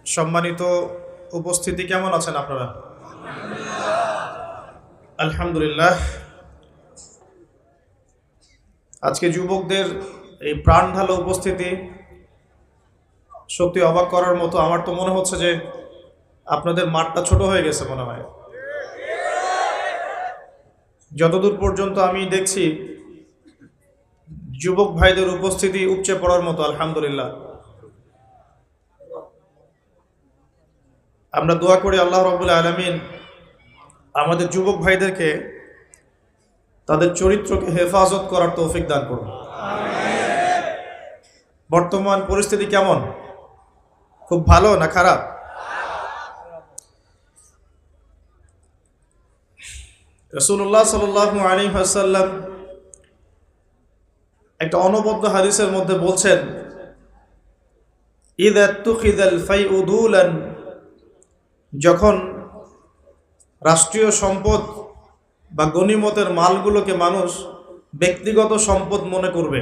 সম্মানিত উপস্থিতি, কেমন আছেন আপনারা? আলহামদুলিল্লাহ। আজকে যুবকদের এই প্রাণ ঢালা উপস্থিতি সত্যি অবাক করার মতো। আমার তো মনে হচ্ছে যে আপনাদের মাঠটা ছোট হয়ে গেছে মনে হয়। যতদূর পর্যন্ত আমি দেখছি যুবক ভাইদের উপস্থিতি উপচে পড়ার মতো। আলহামদুলিল্লাহ। আমরা দোয়া করি আল্লাহ রাব্বুল আলামিন আমাদের যুবক ভাইদেরকে তাদের চরিত্রকে হেফাজত করার তৌফিক দান করুন। বর্তমান পরিস্থিতি কেমন? খুব ভালো না খারাপ? রাসূলুল্লাহ সাল্লাল্লাহু আলাইহি ওয়াসাল্লাম একটা অনবদ্য হাদিসের মধ্যে বলছেন, ইযা তুখিযাল ফাইউ দুলান, যখন রাষ্ট্রীয় সম্পদ বা গনিমতের মালগুলোকে মানুষ ব্যক্তিগত সম্পদ মনে করবে,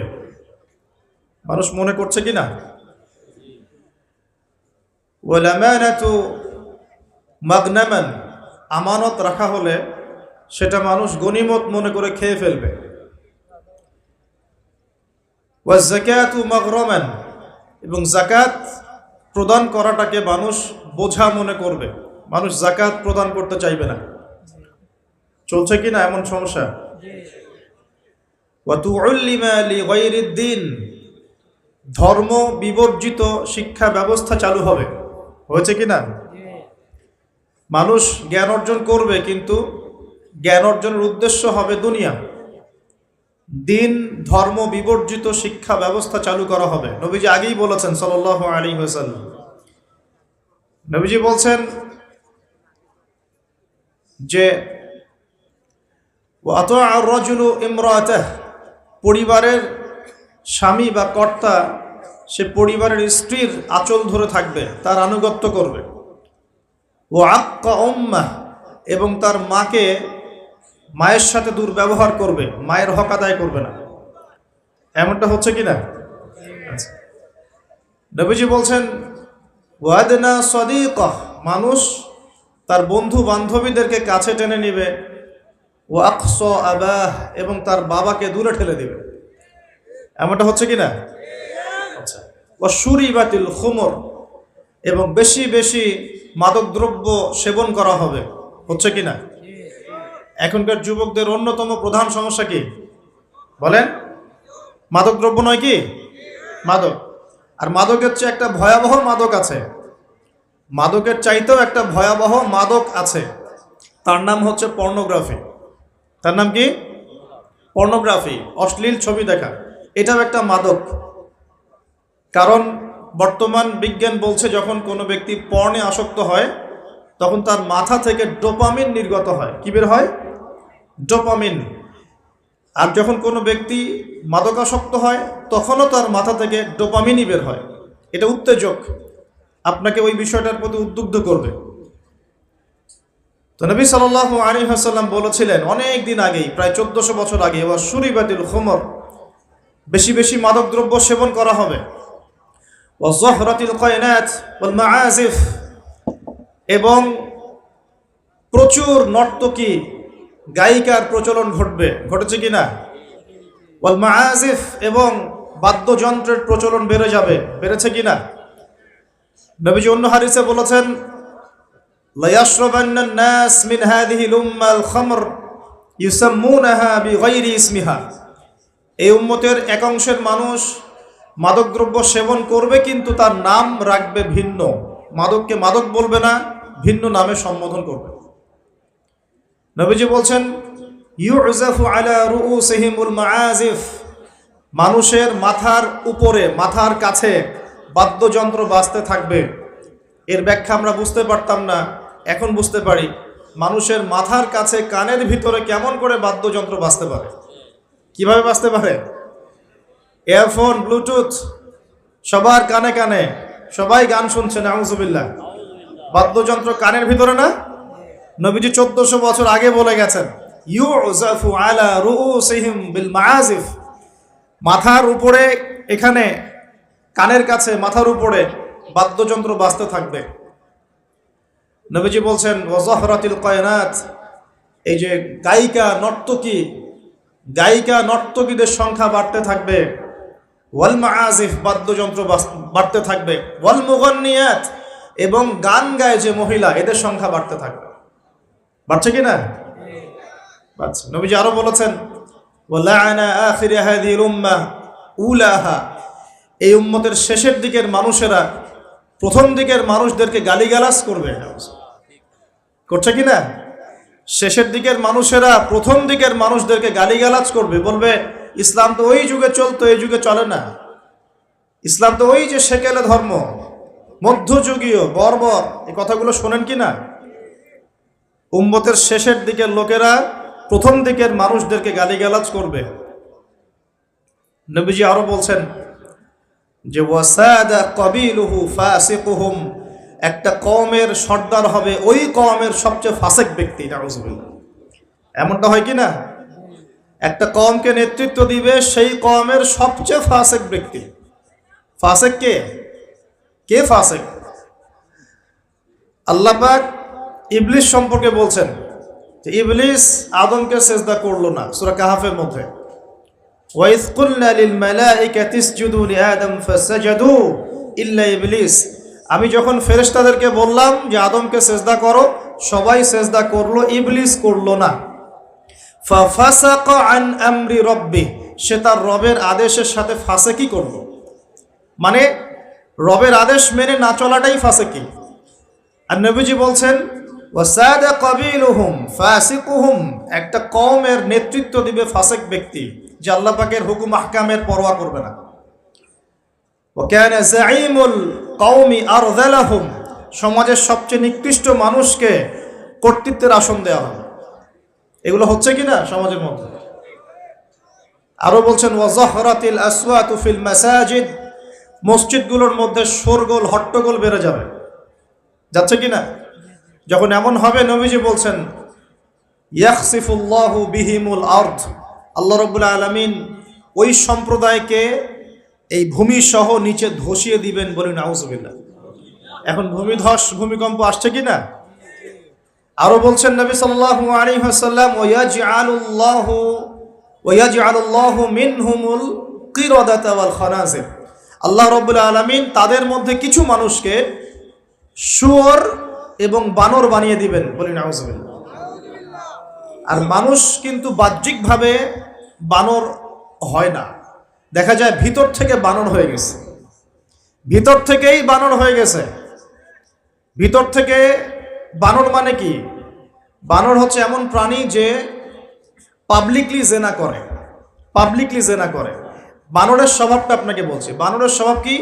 মানুষ মনে করছে কিনা? ওয়াল আমানাতু মাগনামান, আমানত রাখা হলে সেটা মানুষ গনিমত মনে করে খেয়ে ফেলবে। ওয়াজ যাকাতু মাগরামান, এবং যাকাত প্রদান করাটাকে মানুষ বোঝা মনে করবে, মানুষ যাকাত প্রদান করতে চাইবে না। চলছে কিনা এমন সমস্যা? ওয়া তুউল্লিমা লিগাইরিদ দ্বীন, ধর্ম বিবর্জিত শিক্ষা ব্যবস্থা চালু হবে। হয়েছে কিনা? মানুষ জ্ঞান অর্জন করবে, কিন্তু জ্ঞান অর্জনের উদ্দেশ্য হবে দুনিয়া। দিন ধর্ম বিবর্জিত শিক্ষা ব্যবস্থা চালু করা হবে। নবীজি আগেই বলেছেন সাল্লাল্লাহু আলাইহি ওয়াসাল্লাম। নবীজি বলছেন যে ওয়া আতাআ আর-রাজুলু ইমরাতাহ, পরিবারের স্বামী বা কর্তা সে পরিবারের স্ত্রীর আঁচল ধরে থাকবে, তার আনুগত্য করবে। ওয়া আক্কা উম্মাহ, এবং তার মাকে, মায়ের সাথে দুর্ব্যবহার করবে, মায়ের হক আদায় করবে না। এমনটা হচ্ছে কিনা? নবীজি বলছেন ওয়াদনা সাদিকাহ, মানুষ তার বন্ধু বান্ধবীদেরকে কাছে টেনে নিবে। ওয়া আকসা আবাহ, এবং তার বাবাকে দূরে ঠেলে দিবে। এমনটা হচ্ছে কিনা? আচ্ছা। ওয়া শুরিবাতিল খুমর, এবং বেশি বেশি মাদকদ্রব্য সেবন করা হবে। হচ্ছে কিনা? এখনকার যুবকদের অন্যতম প্রধান সমস্যা কি বলেন? মাদকদ্রব্য নয় কি? মাদক। আর মাদকের চেয়ে একটা ভয়াবহ মাদক আছে, মাদকের চাইতেও একটা ভয়াবহ মাদক আছে, তার নাম হচ্ছে পর্নোগ্রাফি। তার নাম কি? পর্নোগ্রাফি, অশ্লীল ছবি দেখা। এটাও একটা মাদক। কারণ বর্তমান বিজ্ঞান বলছে যখন কোনো ব্যক্তি পর্নে আসক্ত হয় তখন তার মাথা থেকে ডোপামিন নির্গত হয়। কি বের হয়? ডোপামিন। আর যখন কোনো ব্যক্তি মাদকাসক্ত হয় তখনও তার মাথা থেকে ডোপামিনই বের হয়। এটা উত্তেজক, আপনাকে ওই বিষয়টার প্রতি উদ্বুদ্ধ করবে। তো নবী সাল্লাল্লাহু আলাইহি ওয়াসাল্লাম বলেছিলেন অনেক দিন আগেই, প্রায় 1400 বছর আগে, ওয়া শুরিবাতিল খুমর, বেশি বেশি মাদকদ্রব্য সেবন করা হবে। ওয়া যহরাতিল কায়নাত ওয়াল মাআজিফ, এবং প্রচুর নর্তকী গায়িকার প্রচলন ঘটবে। ঘটেছে কিনা? ওয়াল মাআজিফ, এবং বাদ্যযন্ত্রের প্রচলন বেড়ে যাবে। বেড়েছে কিনা? নবীজি অন্য হাদিসে বলেছেন লা ইয়াশরাবান্না নাস মিন হাযিহিল উম্মাল খামর ইউসাম্মুনাহা বিগাইরি ইসমিহা, এই উম্মতের এক অংশের মানুষ মাদকদ্রব্য সেবন করবে, কিন্তু তার নাম রাখবে ভিন্ন। মাদককে মাদক বলবে না, ভিন্ন নামে সম্বোধন করবে। নবীজি বলছেন ইউজাফু আলা রুউসিহিমুল মাআজিফ, মানুষের মাথার উপরে, মাথার কাছে বাদ্যযন্ত্র বাজতে থাকবে। এর ব্যাখ্যা আমরা বুঝতে পারতাম না, এখন বুঝতে পারি। মানুষের মাথার কাছে, কানের ভিতরে কেমন করে বাদ্যযন্ত্র বাজতে পারে? কিভাবে বাজতে পারে? ইয়ারফোন, ব্লুটুথ, সবার কানে কানে, সবাই গান শুনছে, নাউজুবিল্লাহ। বাদ্যযন্ত্র কানের ভিতরে না? নবীজি 1400 বছর আগে বলে গেছেন ইউজাফু আলা রুউসিহিম বিল মাআজিফ, মাথার উপরে, এখানে কানের কাছে, মাথার উপরে বাদ্যযন্ত্র বাজতে থাকবে। নবীজি বলছেন ওয়াজহরাতিল কায়নাত, এই যে গায়িকা নর্তকীদের সংখ্যা বাড়তে থাকবে। ওয়াল মাআজিফ, বাদ্যযন্ত্র বাড়তে থাকবে। ওয়াল মুগান্নিয়াত, এবং গান গায় যে মহিলা, এদের সংখ্যা বাড়তে থাকবে। বাড়ছে কি না? বাড়ছে। নবীজি আরো বলেছেন ওয়ালাআনা আখির হাযিহিল উম্মাহ উলাহা, এই উম্মতের শেষের দিকের মানুষেরা প্রথম দিকের মানুষদেরকে গালিগালাজ করবে। করছে কি না? শেষের দিকের মানুষেরা প্রথম দিকের মানুষদেরকে গালিগালাজ করবে, বলবে ইসলাম তো ওই যুগে চলতো, এই যুগে চলে না। ইসলাম তো ওই যে সেকেলে ধর্ম, মধ্যযুগীয় বর্বর, এই কথাগুলো শোনেন কি না? উম্মতের শেষের দিকের লোকেরা প্রথম দিকের মানুষদেরকে গালিগালাজ করবে। নবীজি আরো বলছেন যে ওয়াসাদা কবিলুহু ফাসিকুহুম, একটা কওমের সর্দার হবে ওই কওমের সবচেয়ে ফাসিক ব্যক্তি। নাউযুবিল্লাহ। এমনটা হয় কি না? একটা কওমকে নেতৃত্ব দিবে সেই কওমের সবচেয়ে ফাসিক ব্যক্তি। ফাসিক কে? কে ফাসিক? আল্লাহ পাক ইবলিস সম্পর্কে বলছেন যে ইবলিস আদমকে সিজদা করলো না, সূরা কাহাফের মধ্যে। ওয়াইয কুলনা লিল মালাইকাতি ইসজুদু লিআদম ফাসাজাদু ইল্লা ইবলিস, আমি যখন ফেরেশতাদেরকে বললাম যে আদমকে সিজদা করো, সবাই সিজদা করলো, ইবলিস করলো না। ফাফাসাকা আন আমরি রাব্বি, সে তার রবের আদেশের সাথে ফাসিকি করলো। মানে রবের আদেশ মেনে না চলাটাই ফাসিকি। আর নবীজি বলছেন ওয়াসাদা কাবিলুহুম ফাসিকুহুম, একটা কওমের নেতৃত্ব দিবে ফাসিক ব্যক্তি, যে আল্লাহ পাকের হুকুম আহকামের পরোয়া করবে না। ওয়া কানা যাঈমুল কওমি আরযালাহুম, সমাজের সবচেয়ে নিকৃষ্ট মানুষকে কর্তৃত্বের আসন দেওয়া হবে। এগুলো হচ্ছে কিনা সমাজের মধ্যে? আরো বলছেন ওয়াজহরাতিল আসওয়াতু ফিল মাসাজিদ, মসজিদগুলোর মধ্যে শোরগোল হট্টগোল বেড়ে যাবে। যাচ্ছে কিনা? যখন এমন হবে, নবীজি বলছেন ইয়াখসিফুল্লাহু বিহিমুল আরদ, আল্লাহ রাব্বুল আলামিন ওই সম্প্রদায়কে এই ভূমি সহ নিচে ধসিয়ে দিবেন। বলি নাউযুবিল্লাহ। এখন ভূমিকম্প আসছে কিনা? আরো বলছেন নবী সাল্লাল্লাহু আলাইহি ওয়াসাল্লাম ওয়ায়াজআলুল্লাহু মিনহুমুল কিরাদাতা ওয়াল খানাজির, আল্লাহ রাব্বুল আলামিন তাদের মধ্যে কিছু মানুষকে শুয়োর এবং বানর বানিয়ে দিবেন। বলি নাউযুবিল্লাহ। আর মানুষ কিন্তু বাহ্যিকভাবে বানর হয় না, দেখা যায় ভিতর থেকে বানর হয়ে গেছে। ভিতর থেকেই বানর হয়ে গেছে। ভিতর থেকে বানর মানে কি? বানর হচ্ছে এমন প্রাণী যে পাবলিকলি জেনা করে। বানরের স্বভাবটা আপনাকে বলছি। বানরের স্বভাব কি?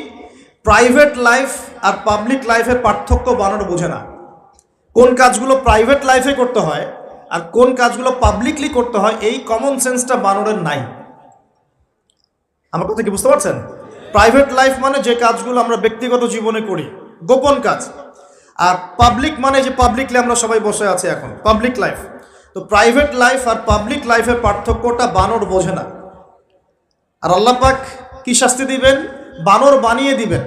প্রাইভেট লাইফ আর পাবলিক লাইফের পার্থক্য বানর বোঝে না। কোন কাজগুলো প্রাইভেট লাইফে করতে হয় আর কোন কাজগুলো পাবলিকলি করতে হয়, এই কমন সেন্সটা বানরের নাই। আমার কথা কি বুঝতে পারছেন? প্রাইভেট লাইফ মানে যে কাজগুলো আমরা ব্যক্তিগত জীবনে করি, গোপন কাজ। আর পাবলিক মানে যে পাবলিকলি আমরা সবাই বসে আছি এখন, পাবলিক লাইফ। তো প্রাইভেট লাইফ আর পাবলিক লাইফের পার্থক্যটা বানর বোঝে না। আর আল্লাহ পাক কি শাস্তি দিবেন? বানর বানিয়ে দিবেন।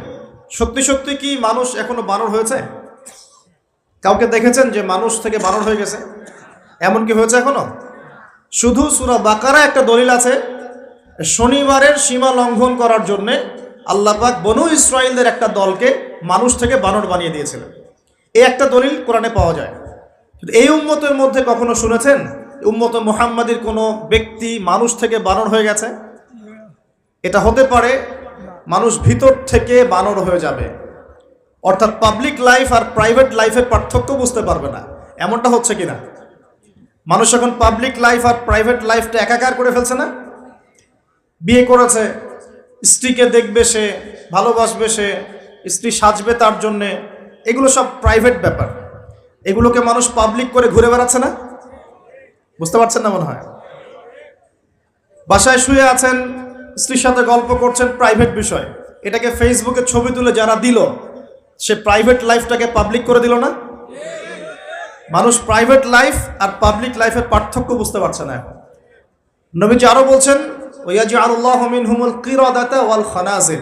সত্যি সত্যি কি মানুষ এখনো বানর হয়েছে? কাউকে দেখেছেন যে মানুষ থেকে বানর হয়ে গেছে? এমন কি হয়েছে এখনো? শুধু সূরা বাকারা একটা দলিল আছে, শনিবারের সীমা লঙ্ঘন করার জন্য আল্লাহ পাক বনু ইসরাইলদের একটা দলকে মানুষ থেকে বানর বানিয়ে দিয়েছিলেন। এই একটা দলিল কোরআনে পাওয়া যায়। এই উম্মতের মধ্যে কখনো শুনেছেন উম্মতে মুহাম্মাদির কোনো ব্যক্তি মানুষ থেকে বানর হয়ে গেছে? এটা হতে পারে মানুষ ভিতর থেকে বানর হয়ে যাবে, অর্থাৎ পাবলিক লাইফ আর প্রাইভেট লাইফের পার্থক্য বুঝতে পারবে না। এমনটা হচ্ছে কিনা? মানুষ এখন পাবলিক লাইফ আর প্রাইভেট লাইফটা একাকার করে ফেলছে না? বিয়ে করেছে, স্ত্রীকে দেখবে সে, ভালোবাসবে সে, স্ত্রী সাজবে তার জন্যে, এগুলো সব প্রাইভেট ব্যাপার। এগুলোকে মানুষ পাবলিক করে ঘুরে বেড়াচ্ছে না? বুঝতে পারছেন না মনে হয়? বাসায় শুয়ে আছেন, স্ত্রীর সাথে গল্প করছেন, প্রাইভেট বিষয়। এটাকে ফেসবুকে ছবি তুলে যারা দিল, সে প্রাইভেট লাইফটাকে পাবলিক করে দিল না? মানুষ প্রাইভেট লাইফ আর পাবলিক লাইফের পার্থক্য বুঝতে পারছে না এখন। নবীজি আরো বলছেন ওয়াজআলুল্লাহু মিনহুমুল কিরাদাতা ওয়াল খানাজির,